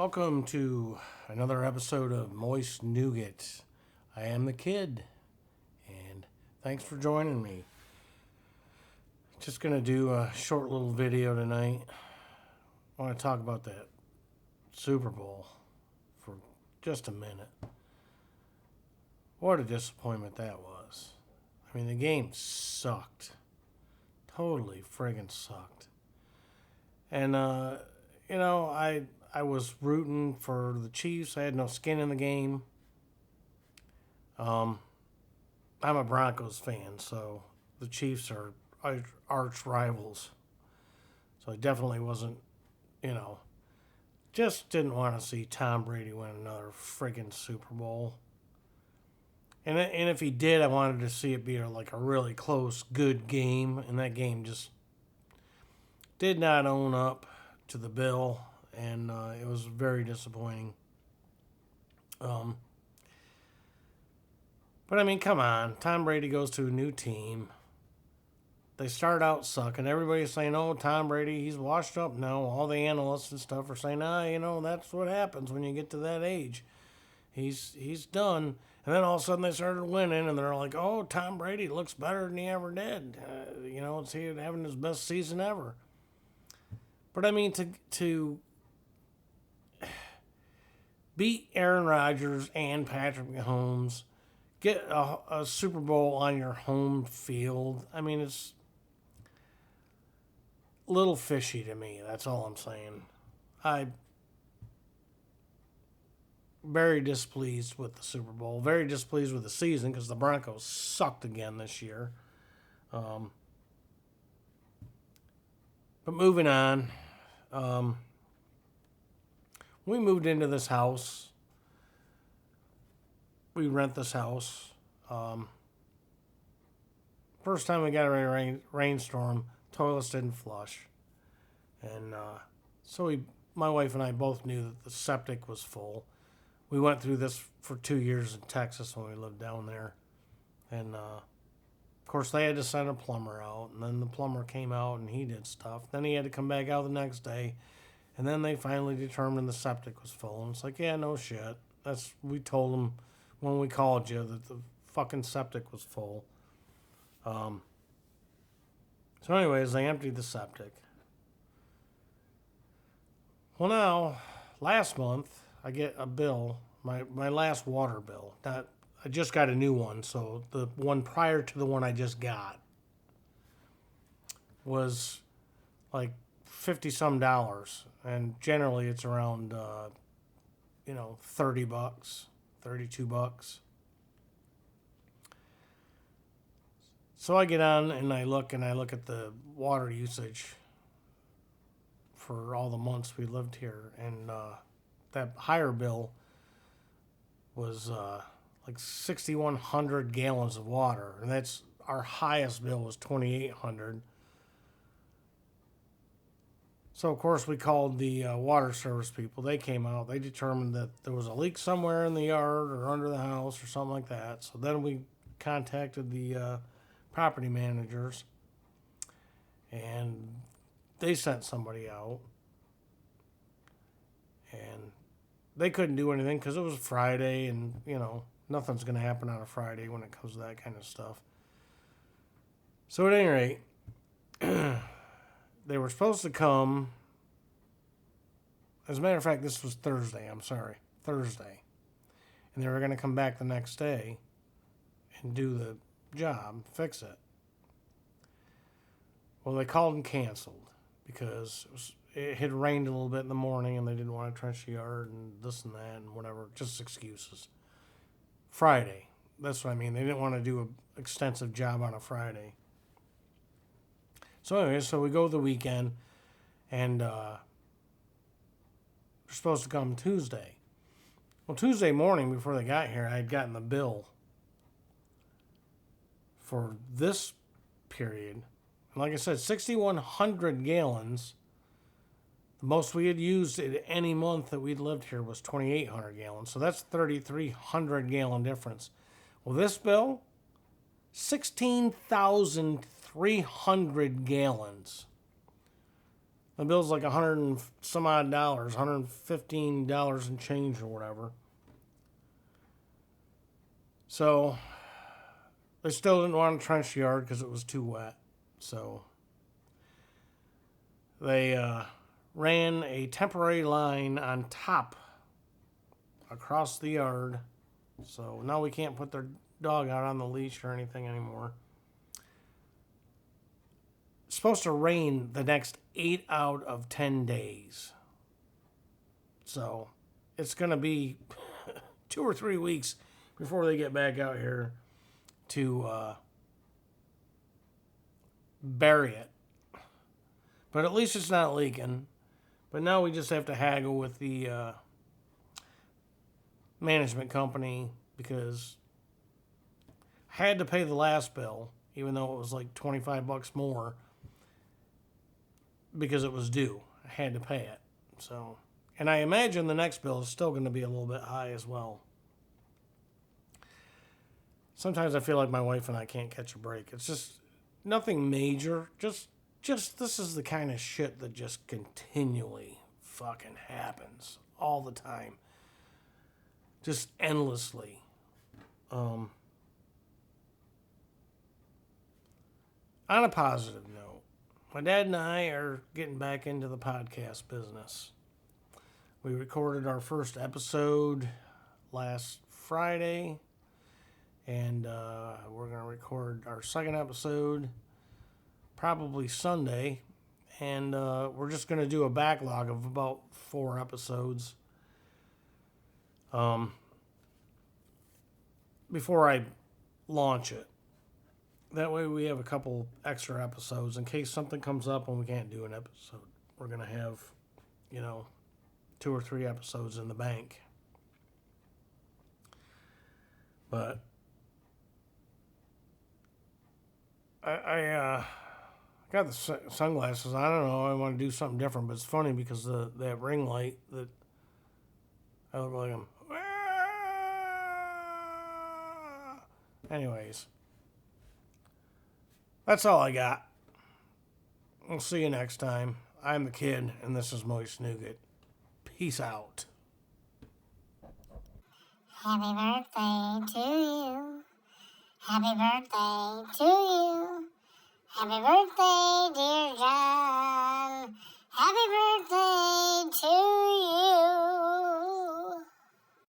Welcome to another episode of Moist Nougat. I am the kid, and thanks for joining me. Just going to do a short little video tonight. I want to talk about that Super Bowl for just a minute. What a disappointment that was. I mean, the game sucked. Totally friggin' sucked. And, I was rooting for the Chiefs. I had no skin in the game. I'm a Broncos fan, so the Chiefs are arch rivals. So I definitely wasn't, just didn't want to see Tom Brady win another friggin' Super Bowl. And if he did, I wanted to see it be a really close, good game. And that game just did not own up to the bill. And it was very disappointing. But I mean, come on. Tom Brady goes to a new team. They start out sucking. Everybody's saying, oh, Tom Brady, he's washed up now. All the analysts and stuff are saying, that's what happens when you get to that age. He's done. And then all of a sudden they started winning, and they're like, oh, Tom Brady looks better than he ever did. It's he having his best season ever. But I mean, to beat Aaron Rodgers and Patrick Mahomes, get a Super Bowl on your home field, I mean, it's a little fishy to me. That's all I'm saying. I'm very displeased with the Super Bowl. Very displeased with the season because the Broncos sucked again this year. But moving on. We moved into this house. We rent this house. First time we got a rainstorm, toilets didn't flush. And so my wife and I both knew that the septic was full. We went through this for 2 years in Texas when we lived down there. And, of course, they had to send a plumber out. And then the plumber came out and he did stuff. Then he had to come back out the next day. And then they finally determined the septic was full. And it's like, yeah, no shit. We told them when we called you that the fucking septic was full. So anyways, they emptied the septic. Well, now, last month, I get a bill, my last water bill. I just got a new one, so the one prior to the one I just got was like $50-some. And generally it's around, $30, $32. So I get on and I look at the water usage for all the months we lived here. And that higher bill was like 6,100 gallons of water. And that's our highest bill was 2,800. So, of course, we called the water service people. They came out. They determined that there was a leak somewhere in the yard or under the house or something like that. So then we contacted the property managers, and they sent somebody out. And they couldn't do anything because it was Friday, and, nothing's going to happen on a Friday when it comes to that kind of stuff. So, at any rate, they were supposed to come. As a matter of fact, this was Thursday. Thursday. And they were going to come back the next day and do the job, fix it. Well, they called and canceled because it had rained a little bit in the morning and they didn't want to trench the yard and this and that and whatever. Just excuses. Friday. That's what I mean. They didn't want to do an extensive job on a Friday. So anyway, we go the weekend, and we're supposed to come Tuesday. Well, Tuesday morning before they got here, I had gotten the bill for this period. And like I said, 6,100 gallons. The most we had used in any month that we'd lived here was 2,800 gallons. So that's 3,300 gallon difference. Well, this bill, 16,300 gallons. The bill's like $100 and some odd, $115 and change or whatever. So they still didn't want to trench the yard because it was too wet. So they ran a temporary line on top across the yard. So now we can't put their dog out on the leash or anything anymore. It's supposed to rain the next 8 out of 10 days. So it's going to be 2 or 3 weeks before they get back out here to bury it. But at least it's not leaking. But now we just have to haggle with the management company because I had to pay the last bill, even though it was like $25 more, because it was due. I had to pay it. So, and I imagine the next bill is still going to be a little bit high as well. Sometimes I feel like my wife and I can't catch a break. It's just nothing major. Just this is the kind of shit that just continually fucking happens all the time. Just endlessly. On a positive note, my dad and I are getting back into the podcast business. We recorded our first episode last Friday, and we're going to record our second episode probably Sunday, and we're just going to do a backlog of about 4 episodes before I launch it. That way we have a couple extra episodes in case something comes up and we can't do an episode. We're going to have, 2 or 3 episodes in the bank. But I got the sunglasses. I don't know. I want to do something different, but it's funny because that ring light that I look like I'm. Anyways, that's all I got. We'll see you next time. I'm the kid, and this is Moist Nougat. Peace out. Happy birthday to you. Happy birthday to you. Happy birthday, dear John. Happy birthday to you.